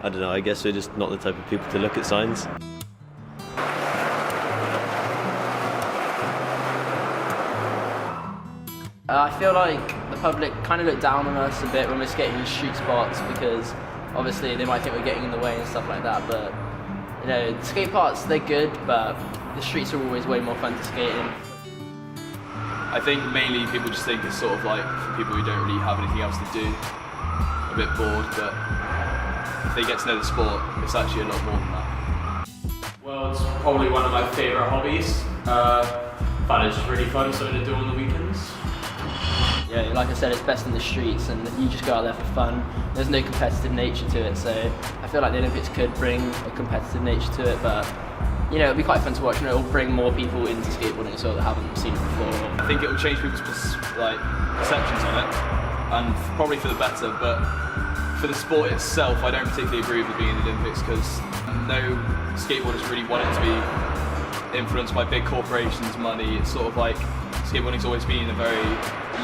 I don't know, I guess we're just not the type of people to look at signs. I feel like the public kind of look down on us a bit when we're skating in street spots, because obviously they might think we're getting in the way and stuff like that, but you know, the skate parks, they're good, but the streets are always way more fun to skate in. I think mainly people just think it's sort of like for people who don't really have anything else to do, a bit bored, but if they get to know the sport, it's actually a lot more than that. Well, it's probably one of my favourite hobbies. But it's really fun, something to do on the weekends. Yeah, like I said, it's best in the streets, and you just go out there for fun. There's no competitive nature to it, so I feel like the Olympics could bring a competitive nature to it, but you know, it'll be quite fun to watch, and it'll bring more people into skateboarding as well that haven't seen it before. I think it will change people's perceptions on it, and probably for the better, but for the sport itself, I don't particularly agree with it being in the Olympics, because no skateboarders really want it to be influenced by big corporations' money. It's sort of like skateboarding's always been a very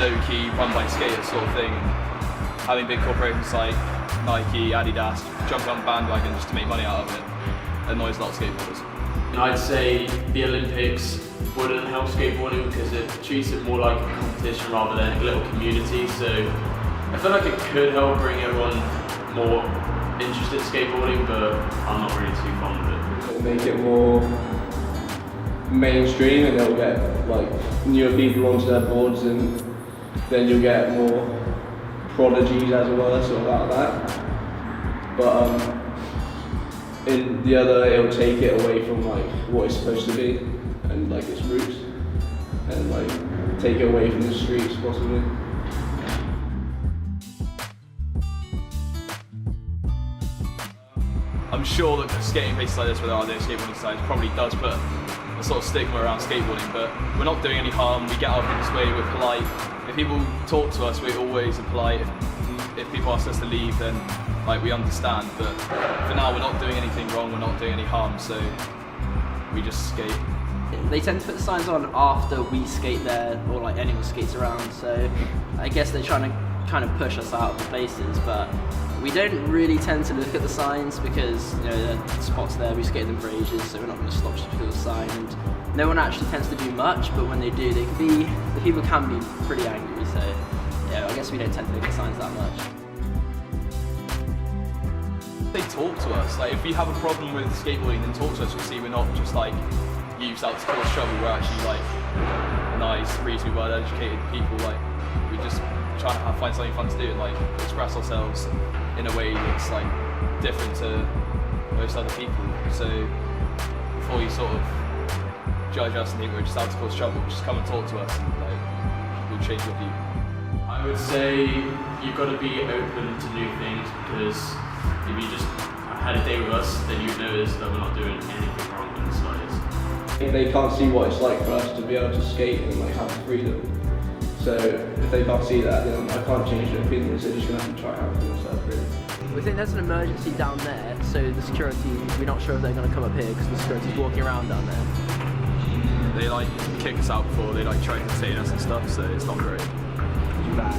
low-key, run-by-skaters sort of thing. Having big corporations like Nike, Adidas jumping on the bandwagon just to make money out of it annoys a lot of skateboarders. I'd say the Olympics wouldn't help skateboarding because it treats it more like a competition rather than a little community. So I feel like it could help bring everyone more interested in skateboarding, but I'm not really too fond of it. It'll make it more mainstream, and they'll get like newer people onto their boards, and then you'll get more prodigies, as it were, sort of out of that. But in the other, it'll take it away from like what it's supposed to be and like its roots, and like take it away from the streets possibly. I'm sure that skating places like this where there are no skateboarding signs probably does put a sort of stigma around skateboarding, but we're not doing any harm. We get out of this way, we're polite. If people talk to us, we're always polite. If people ask us to leave, then like we understand, but for now we're not doing anything wrong, we're not doing any harm, so we just skate. They tend to put the signs on after we skate there, or like anyone skates around, so I guess they're trying to kind of push us out of the places, but we don't really tend to look at the signs because, you know, the spots there, we skated them for ages, so we're not going to stop just because of the sign, and no one actually tends to do much, but when they do, the people can be pretty angry, so yeah, I guess we don't tend to look at signs that much. They talk to us, like if we have a problem with skateboarding, then talk to us. We'll see we're not just like used out to cause trouble, we're actually like nice, reasonably well educated people, like we just try to find something fun to do and like express ourselves in a way that's like different to most other people. So before you sort of judge us and think we're just out to cause trouble, just come and talk to us and like we'll change your view. I would say you've got to be open to new things, because if you just had a day with us, then you'd notice that we're not doing anything wrong in the slightest. They can't see what it's like for us to be able to skate and like have freedom. So if they can't see that, then I can't change their opinions. They're just going to have to try it out for themselves, really. We think there's an emergency down there, so the security, we're not sure if they're going to come up here because the security's walking around down there. They like kick us out before, they like try to contain us and stuff, so it's not great. Bad.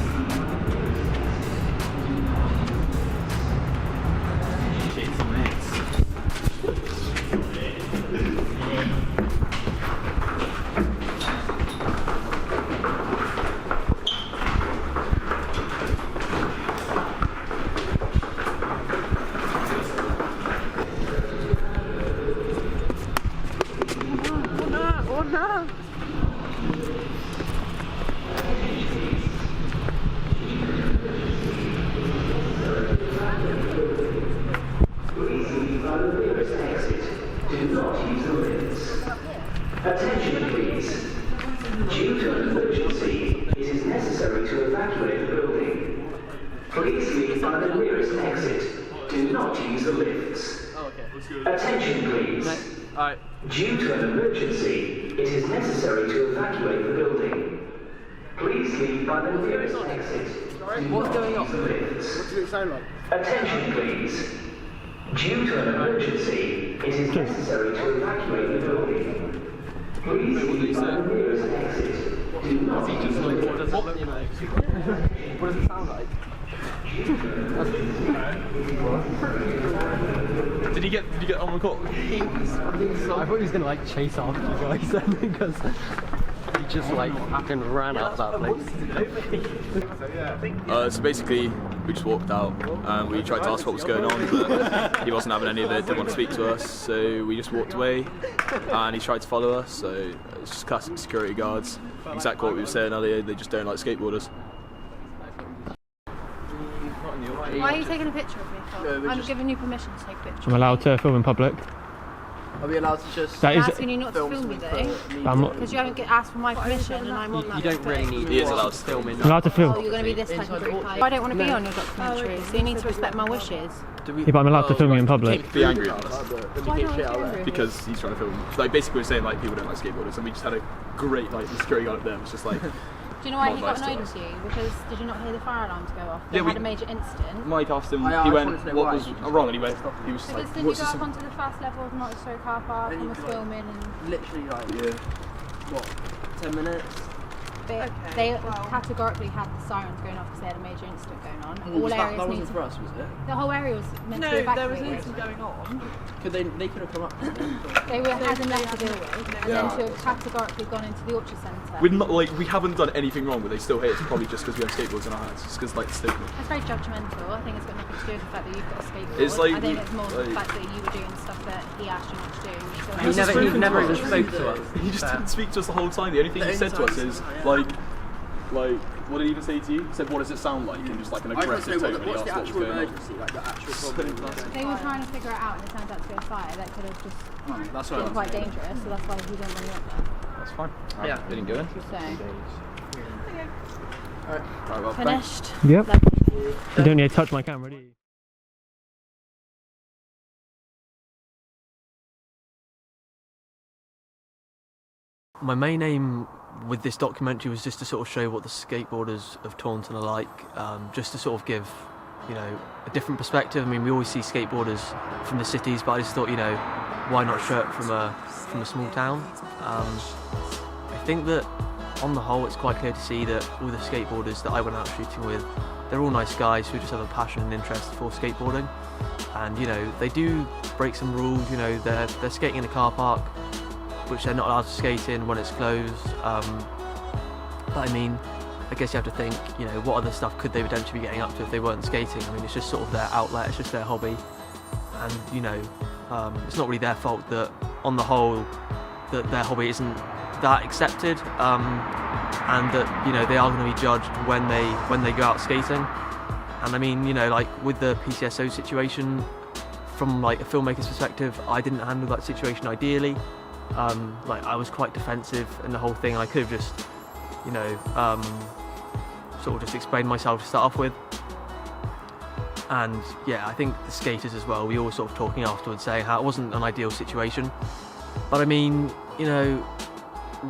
Oh no! Attention please. Due to an emergency, it is necessary to evacuate the building. Please leave by the nearest exit. Do not use the lifts. Attention please. Due to an emergency, it is necessary to evacuate the building. Please leave by the nearest exit. What's going on? What does it sound like? Attention please. Due to an emergency, it is necessary to evacuate the building. Please leave by the nearest exit. Do not use the lift. What does it sound like? Did he get on the court? I thought he was gonna like chase after you guys then because he just like fucking ran out of that place. So basically, we just walked out and we tried to ask what was going on, but he wasn't having any of it, didn't want to speak to us, so we just walked away and he tried to follow us, so it's just classic security guards. Exactly what we were saying earlier, they just don't like skateboarders. Why are you taking a picture of me for? I'm giving you permission to take a picture. I'm allowed to film in public. Are we allowed to just... That I'm is. asking you not to film me though, I'm not. because you haven't asked for my permission and I'm on that. You don't really need He is allowed to film in. I'm allowed to film. Oh, you're going to be this type of group. I don't want to be on your documentary, so you need to respect my wishes. Yeah, but I'm allowed to film you in public. Be angry at us Why not? because he's trying to film. Like basically we're saying like people don't like skateboarders, and we just had a great like the security guard up there was just like. Do you know why he got annoyed with you? Because did you not hear the fire alarms go off? They Yeah, had a major incident. Mike asked him, I he wanted went, to know what why. was wrong? And he went, he was Because like, did you what's go this? up onto the first level of multi-story car park and was filming and Literally like, Yeah. what, 10 minutes? they categorically had the sirens going off because they had a major incident going on. All that areas wasn't need for to, us, was it? the whole area was meant to be No, there was an evacuated. incident going on. They could have come up with it. They were had enough to deal with, and then to have categorically gone into the Orchard Centre. We're not like we haven't done anything wrong, but they still hate us. Probably just because we have skateboards in our hands, just because like the stigma. It's very judgmental. I think it's got nothing to do with the fact that you've got a skateboard. It's like I think it's more the like- fact that you were doing stuff that he asked you not to do. So He Never even spoke to us. He just didn't speak to us the whole time. The only thing he said to us is like, what did he even say to you? He said, "What does it sound like?" In just like an aggressive tone when he what's asked the what was actual going on. emergency, like the actual problem. they were trying to figure it out, and it turned out to be a fire that could have just That's been quite dangerous. So that's why he didn't really want that. That's fine. Yeah. They didn't go in. So Alright, well, finished. Yep. Like, You don't need to touch my camera, do you? My main aim with this documentary was just to sort of show what the skateboarders of Taunton are like, just to sort of give, you know, a different perspective. I mean, we always see skateboarders from the cities, but I just thought, you know, why not show it from a small town? I think that on the whole, it's quite clear to see that all the skateboarders that I went out shooting with, they're all nice guys who just have a passion and interest for skateboarding. And, you know, they do break some rules. You know, they're skating in a car park, which they're not allowed to skate in when it's closed. But I mean, I guess you have to think, you know, what other stuff could they potentially be getting up to if they weren't skating? I mean, it's just sort of their outlet, it's just their hobby. And, you know, it's not really their fault that, on the whole, that their hobby isn't that accepted, and that, you know, they are going to be judged when they go out skating. And I mean, you know, like with the PCSO situation, from like a filmmaker's perspective, I didn't handle that situation ideally. Like I was quite defensive in the whole thing. I could have just, you know, sort of just explained myself to start off with. And yeah, I think the skaters as well, we all were sort of talking afterwards saying how it wasn't an ideal situation. But I mean, you know,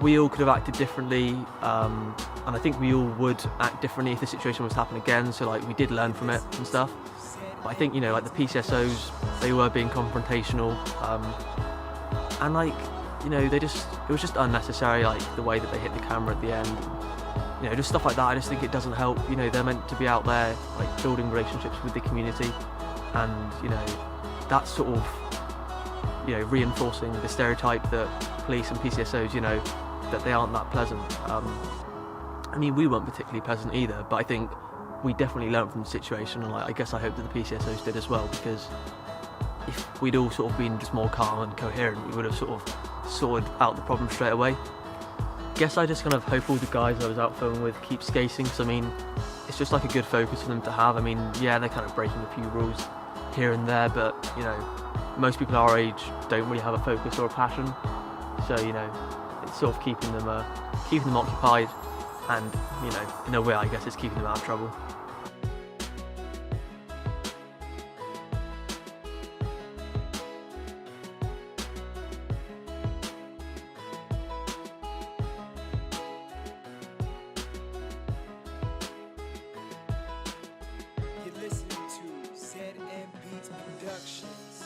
we all could have acted differently, and I think we all would act differently if the situation was to happen again. So like we did learn from it and stuff. But I think, you know, like the PCSOs, they were being confrontational, and like, you know, it was just unnecessary, like the way that they hit the camera at the end. You know, just stuff like that. I just think it doesn't help. You know, they're meant to be out there like building relationships with the community, and you know, that's sort of, you know, reinforcing the stereotype that police and PCSOs, you know, that they aren't that pleasant. I mean, we weren't particularly pleasant either, but I think we definitely learned from the situation, and like, I guess I hope that the PCSOs did as well, because if we'd all sort of been just more calm and coherent, we would have sort of sorted out the problem straight away. Guess I just kind of hope all the guys I was out filming with keep skating, because I mean, it's just like a good focus for them to have. I mean, yeah, they're kind of breaking a few rules here and there, but you know, most people our age don't really have a focus or a passion, so you know, it's sort of keeping them occupied, and you know, in a way, I guess it's keeping them out of trouble. You're listening to ZM Beats Productions.